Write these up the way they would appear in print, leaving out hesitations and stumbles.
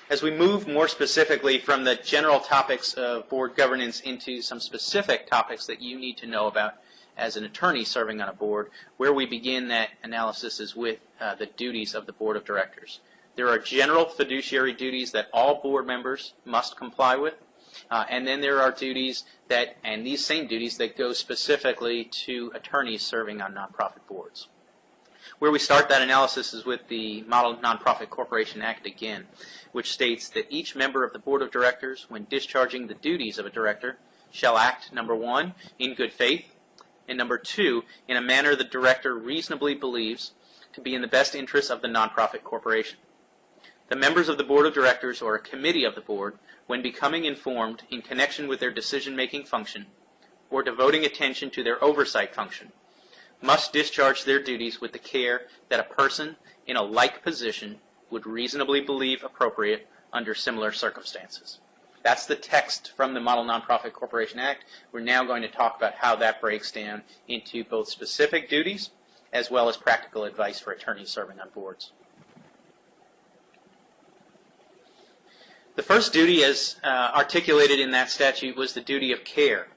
As we move more specifically from the general topics of board governance into some specific topics that you need to know about as an attorney serving on a board, where we begin that analysis is with the duties of the board of directors. There are general fiduciary duties that all board members must comply with, and then there are duties that, and these same duties that go specifically to attorneys serving on nonprofit boards. Where we start that analysis is with the Model Nonprofit Corporation Act again, which states that each member of the board of directors, when discharging the duties of a director, shall act, number one, in good faith, and number two, in a manner the director reasonably believes to be in the best interest of the nonprofit corporation. The members of the board of directors or a committee of the board, when becoming informed in connection with their decision-making function or devoting attention to their oversight function, must discharge their duties with the care that a person in a like position would reasonably believe appropriate under similar circumstances. That's the text from the Model Nonprofit Corporation Act. We're now going to talk about how that breaks down into both specific duties as well as practical advice for attorneys serving on boards. The first duty, as articulated in that statute, was the duty of care.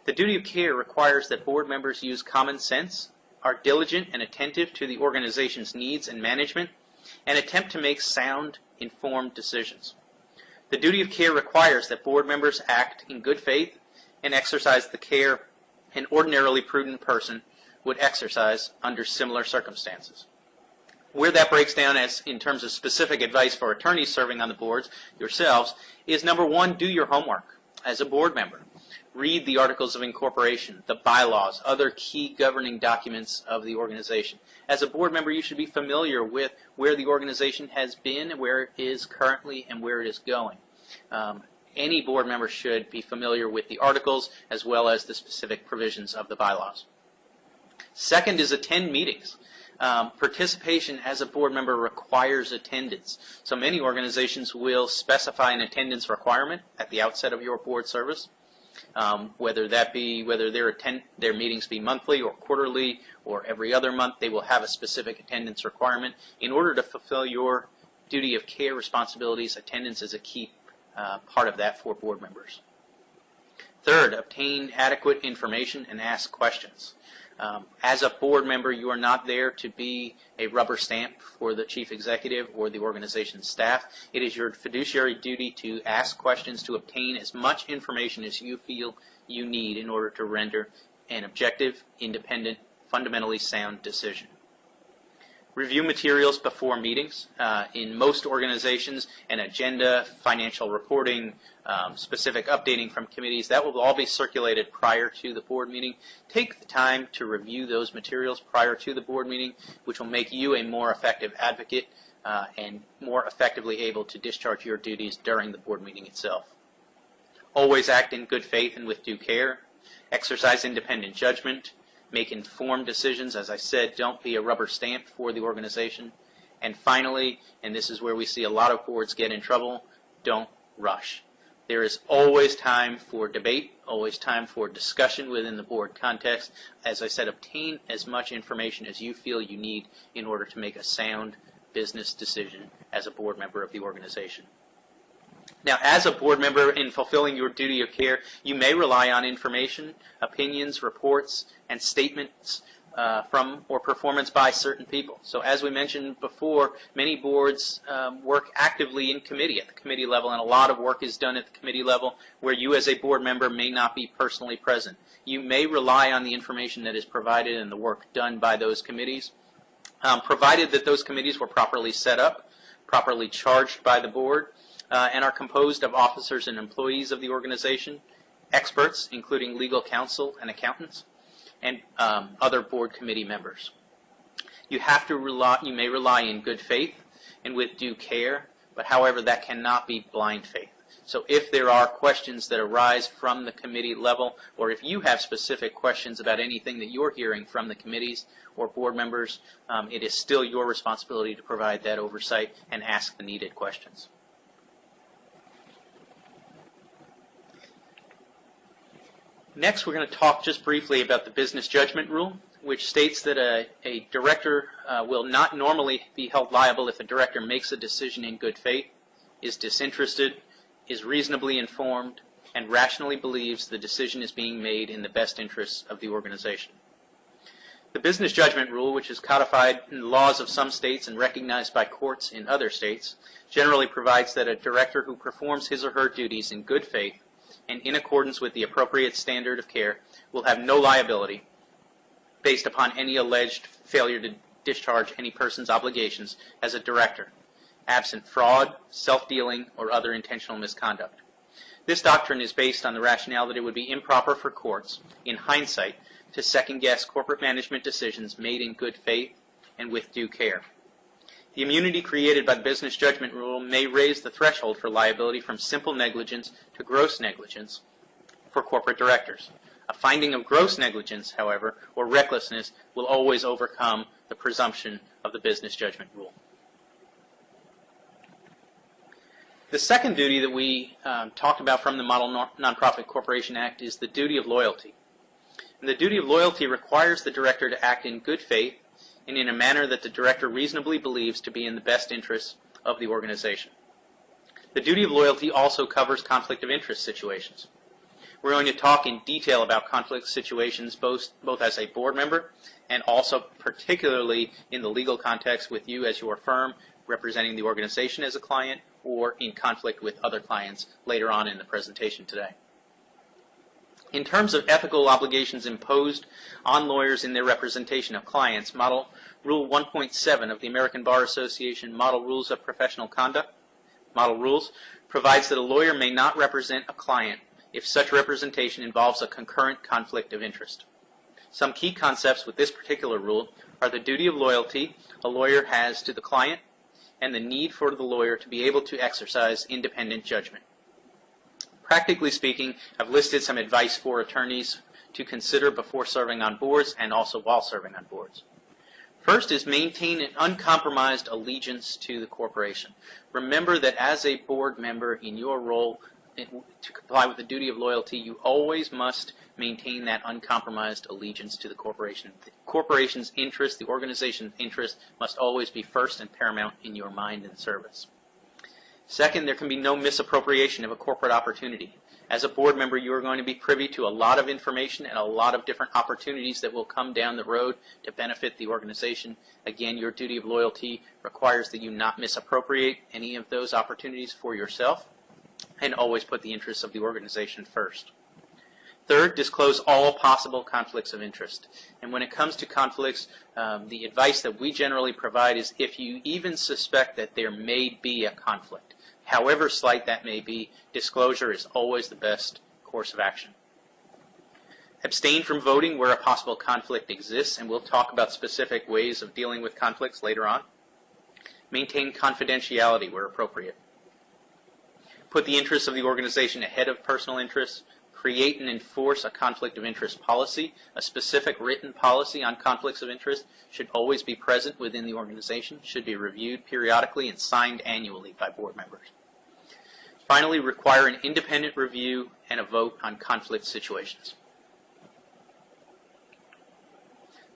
The duty of care requires that board members use common sense, are diligent and attentive to the organization's needs and management, and attempt to make sound, informed decisions. The duty of care requires that board members act in good faith and exercise the care an ordinarily prudent person would exercise under similar circumstances. Where that breaks down as in terms of specific advice for attorneys serving on the boards yourselves is, number one, do your homework as a board member. Read the Articles of Incorporation, the bylaws, other key governing documents of the organization. As a board member, you should be familiar with where the organization has been, where it is currently, and where it is going. Any board member should be familiar with the articles as well as the specific provisions of the bylaws. Second is attend meetings. Participation as a board member requires attendance. So many organizations will specify an attendance requirement at the outset of your board service. Whether their meetings be monthly or quarterly or every other month, they will have a specific attendance requirement. In order to fulfill your duty of care responsibilities, attendance is a key part of that for board members. Third, obtain adequate information and ask questions. As a board member, you are not there to be a rubber stamp for the chief executive or the organization's staff. It is your fiduciary duty to ask questions, to obtain as much information as you feel you need in order to render an objective, independent, fundamentally sound decision. Review materials before meetings. In most organizations, an agenda, financial reporting, specific updating from committees, that will all be circulated prior to the board meeting. Take the time to review those materials prior to the board meeting, which will make you a more effective advocate and more effectively able to discharge your duties during the board meeting itself. Always act in good faith and with due care. Exercise independent judgment. Make informed decisions. As I said, don't be a rubber stamp for the organization. And finally, and this is where we see a lot of boards get in trouble, don't rush. There is always time for debate, always time for discussion within the board context. As I said, obtain as much information as you feel you need in order to make a sound business decision as a board member of the organization. Now, as a board member in fulfilling your duty of care, you may rely on information, opinions, reports, and statements from or performance by certain people. So as we mentioned before, many boards work actively in committee at the committee level, and a lot of work is done at the committee level where you as a board member may not be personally present. You may rely on the information that is provided and the work done by those committees, provided that those committees were properly set up, properly charged by the board, and are composed of officers and employees of the organization, experts, including legal counsel and accountants, and other board committee members. You may rely in good faith and with due care, but however, that cannot be blind faith. So if there are questions that arise from the committee level, or if you have specific questions about anything that you're hearing from the committees or board members, it is still your responsibility to provide that oversight and ask the needed questions. Next, we're going to talk just briefly about the business judgment rule, which states that a director will not normally be held liable if a director makes a decision in good faith is disinterested, is reasonably informed, and rationally believes the decision is being made in the best interests of the organization. The business judgment rule, which is codified in the laws of some states and recognized by courts in other states, generally provides that a director who performs his or her duties in good faith and in accordance with the appropriate standard of care will have no liability based upon any alleged failure to discharge any person's obligations as a director, absent fraud, self-dealing, or other intentional misconduct. This doctrine is based on the rationale that it would be improper for courts, in hindsight, to second-guess corporate management decisions made in good faith and with due care. The immunity created by the business judgment rule may raise the threshold for liability from simple negligence to gross negligence for corporate directors. A finding of gross negligence, however, or recklessness will always overcome the presumption of the business judgment rule. The second duty that we talked about from the Model Nonprofit Corporation Act is the duty of loyalty. And the duty of loyalty requires the director to act in good faith and in a manner that the director reasonably believes to be in the best interests of the organization. The duty of loyalty also covers conflict of interest situations. We're going to talk in detail about conflict situations both as a board member and also particularly in the legal context with you as your firm representing the organization as a client or in conflict with other clients later on in the presentation today. In terms of ethical obligations imposed on lawyers in their representation of clients, Model Rule 1.7 of the American Bar Association Model Rules of Professional Conduct, Model Rules, provides that a lawyer may not represent a client if such representation involves a concurrent conflict of interest. Some key concepts with this particular rule are the duty of loyalty a lawyer has to the client and the need for the lawyer to be able to exercise independent judgment. Practically speaking, I've listed some advice for attorneys to consider before serving on boards and also while serving on boards. First is maintain an uncompromised allegiance to the corporation. Remember that as a board member in your role to comply with the duty of loyalty, you always must maintain that uncompromised allegiance to the corporation. The corporation's interest, the organization's interest, must always be first and paramount in your mind and service. Second, there can be no misappropriation of a corporate opportunity. As a board member, you are going to be privy to a lot of information and a lot of different opportunities that will come down the road to benefit the organization. Again, your duty of loyalty requires that you not misappropriate any of those opportunities for yourself and always put the interests of the organization first. Third, disclose all possible conflicts of interest. And when it comes to conflicts, the advice that we generally provide is if you even suspect that there may be a conflict, however slight that may be, disclosure is always the best course of action. Abstain from voting where a possible conflict exists, and we'll talk about specific ways of dealing with conflicts later on. Maintain confidentiality where appropriate. Put the interests of the organization ahead of personal interests. Create and enforce a conflict of interest policy. A specific written policy on conflicts of interest should always be present within the organization, should be reviewed periodically and signed annually by board members. Finally, require an independent review and a vote on conflict situations.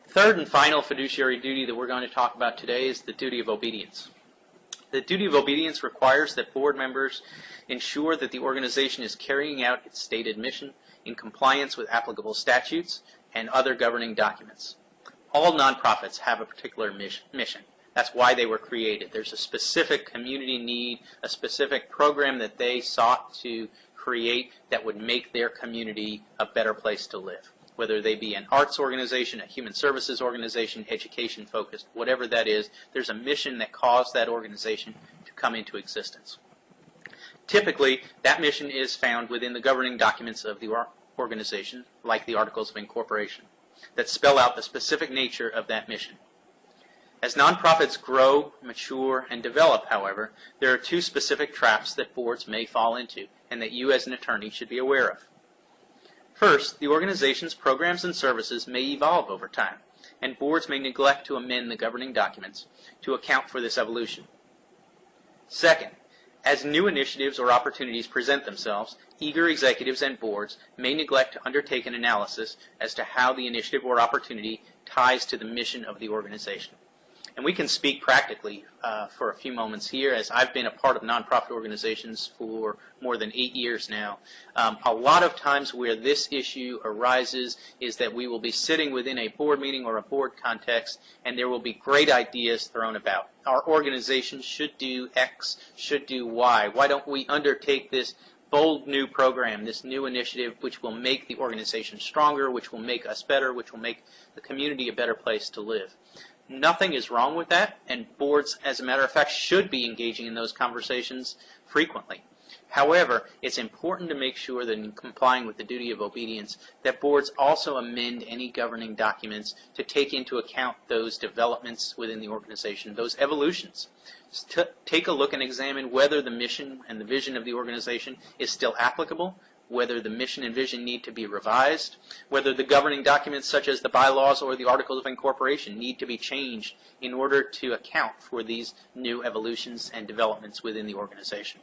Third and final fiduciary duty that we're going to talk about today is the duty of obedience. The duty of obedience requires that board members ensure that the organization is carrying out its stated mission in compliance with applicable statutes and other governing documents. All nonprofits have a particular mission. That's why they were created. There's a specific community need, a specific program that they sought to create that would make their community a better place to live. Whether they be an arts organization, a human services organization, education focused, whatever that is, there's a mission that caused that organization to come into existence. Typically, that mission is found within the governing documents of the organization, like the Articles of Incorporation, that spell out the specific nature of that mission. As nonprofits grow, mature, and develop, however, there are two specific traps that boards may fall into and that you as an attorney should be aware of. First, the organization's programs and services may evolve over time, and boards may neglect to amend the governing documents to account for this evolution. Second, as new initiatives or opportunities present themselves, eager executives and boards may neglect to undertake an analysis as to how the initiative or opportunity ties to the mission of the organization. And we can speak practically for a few moments here, as I've been a part of nonprofit organizations for more than 8 years now. A lot of times where this issue arises is that we will be sitting within a board meeting or a board context, and there will be great ideas thrown about. Our organization should do X, should do Y. Why don't we undertake this bold new program, this new initiative, which will make the organization stronger, which will make us better, which will make the community a better place to live. Nothing is wrong with that, and boards, as a matter of fact, should be engaging in those conversations frequently. However, it's important to make sure that in complying with the duty of obedience, that boards also amend any governing documents to take into account those developments within the organization, those evolutions. To take a look and examine whether the mission and the vision of the organization is still applicable, whether the mission and vision need to be revised, whether the governing documents such as the bylaws or the articles of incorporation need to be changed in order to account for these new evolutions and developments within the organization.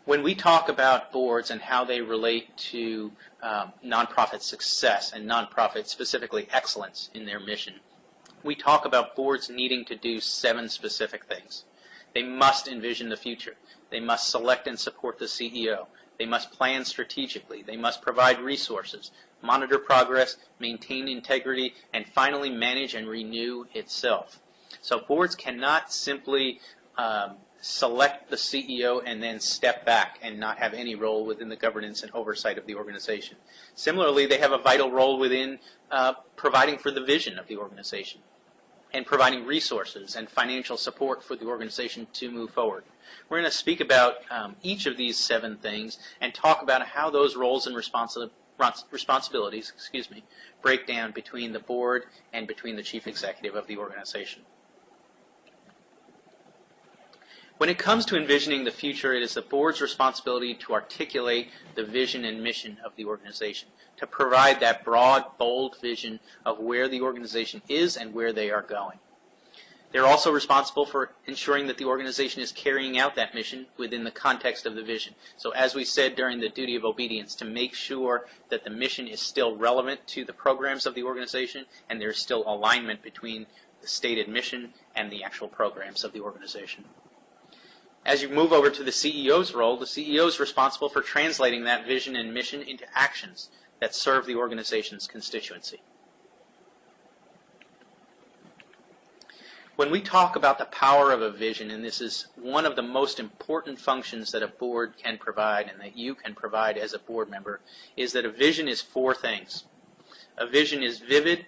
When we talk about boards and how they relate to nonprofit success and nonprofit, specifically excellence in their mission, we talk about boards needing to do 7 specific things. They must envision the future. They must select and support the CEO. They must plan strategically. They must provide resources, monitor progress, maintain integrity, and finally manage and renew itself. So boards cannot simply select the CEO and then step back and not have any role within the governance and oversight of the organization. Similarly, they have a vital role within providing for the vision of the organization and providing resources and financial support for the organization to move forward. We're going to speak about each of these 7 things and talk about how those roles and responsibilities break down between the board and between the chief executive of the organization. When it comes to envisioning the future, it is the board's responsibility to articulate the vision and mission of the organization, to provide that broad, bold vision of where the organization is and where they are going. They're also responsible for ensuring that the organization is carrying out that mission within the context of the vision. So as we said during the duty of obedience, to make sure that the mission is still relevant to the programs of the organization and there's still alignment between the stated mission and the actual programs of the organization. As you move over to the CEO's role, the CEO is responsible for translating that vision and mission into actions that serve the organization's constituency. When we talk about the power of a vision, and this is one of the most important functions that a board can provide and that you can provide as a board member, is that a vision is 4 things. A vision is vivid,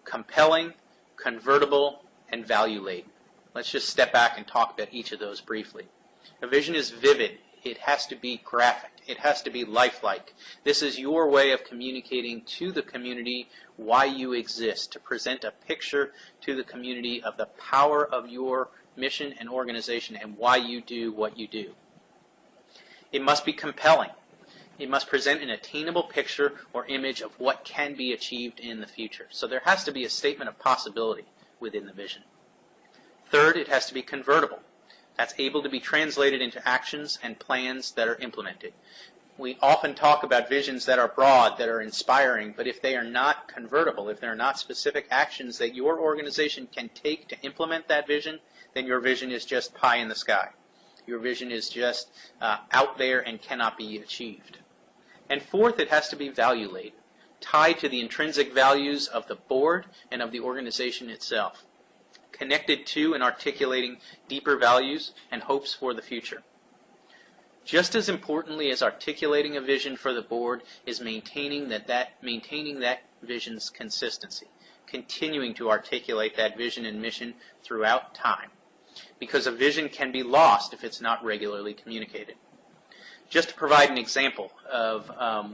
compelling, convertible, and value-laden. Let's just step back and talk about each of those briefly. A vision is vivid. It has to be graphic. It has to be lifelike. This is your way of communicating to the community why you exist, to present a picture to the community of the power of your mission and organization and why you do what you do. It must be compelling. It must present an attainable picture or image of what can be achieved in the future. So there has to be a statement of possibility within the vision. Third, it has to be convertible. That's able to be translated into actions and plans that are implemented. We often talk about visions that are broad, that are inspiring, but if they are not convertible, if they're not specific actions that your organization can take to implement that vision, then your vision is just pie in the sky. Your vision is just out there and cannot be achieved. And fourth, it has to be value-laden, tied to the intrinsic values of the board and of the organization itself, connected to and articulating deeper values and hopes for the future. Just as importantly as articulating a vision for the board is maintaining that vision's consistency, continuing to articulate that vision and mission throughout time, because a vision can be lost if it's not regularly communicated. Just to provide an example of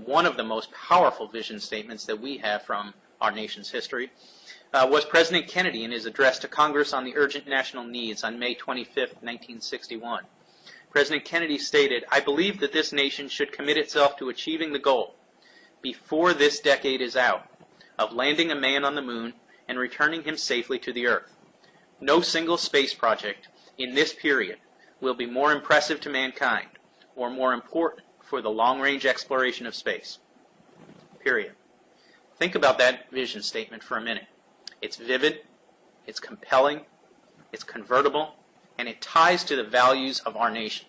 one of the most powerful vision statements that we have from our nation's history, was President Kennedy in his address to Congress on the urgent national needs on May 25, 1961. President Kennedy stated, "I believe that this nation should commit itself to achieving the goal, before this decade is out, of landing a man on the moon and returning him safely to the Earth. No single space project in this period will be more impressive to mankind or more important for the long-range exploration of space. Period." Think about that vision statement for a minute. It's vivid, it's compelling, it's convertible, and it ties to the values of our nation.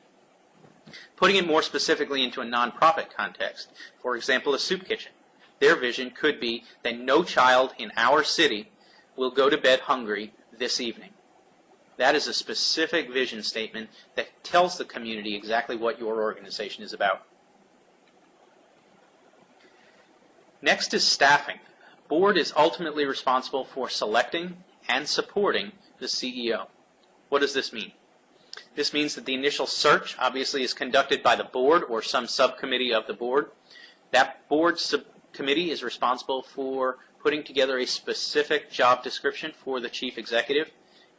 Putting it more specifically into a nonprofit context, for example, a soup kitchen, their vision could be that no child in our city will go to bed hungry this evening. That is a specific vision statement that tells the community exactly what your organization is about. Next is staffing. Board is ultimately responsible for selecting and supporting the CEO. What does this mean? This means that the initial search obviously is conducted by the board or some subcommittee of the board. That board subcommittee is responsible for putting together a specific job description for the chief executive,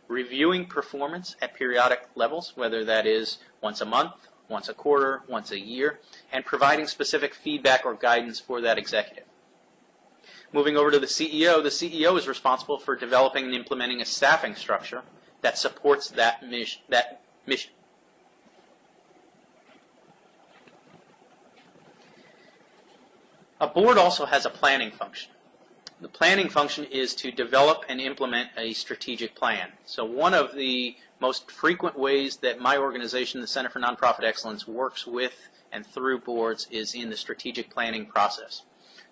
reviewing performance at periodic levels, whether that is once a month, once a quarter, once a year, and providing specific feedback or guidance for that executive. Moving over to the CEO is responsible for developing and implementing a staffing structure that supports that mission. A board also has a planning function. The planning function is to develop and implement a strategic plan. So one of the most frequent ways that my organization, the Center for Nonprofit Excellence, works with and through boards is in the strategic planning process.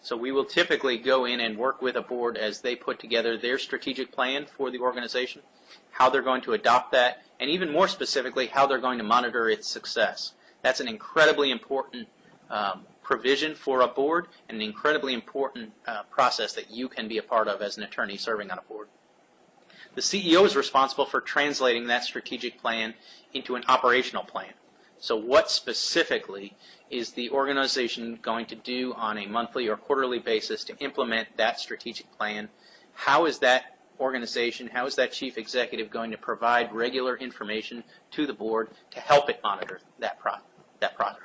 So we will typically go in and work with a board as they put together their strategic plan for the organization, how they're going to adopt that, and even more specifically, how they're going to monitor its success. That's an incredibly important provision for a board and an incredibly important process that you can be a part of as an attorney serving on a board. The CEO is responsible for translating that strategic plan into an operational plan. So what specifically is the organization going to do on a monthly or quarterly basis to implement that strategic plan? How is that organization, how is that chief executive going to provide regular information to the board to help it monitor that progress?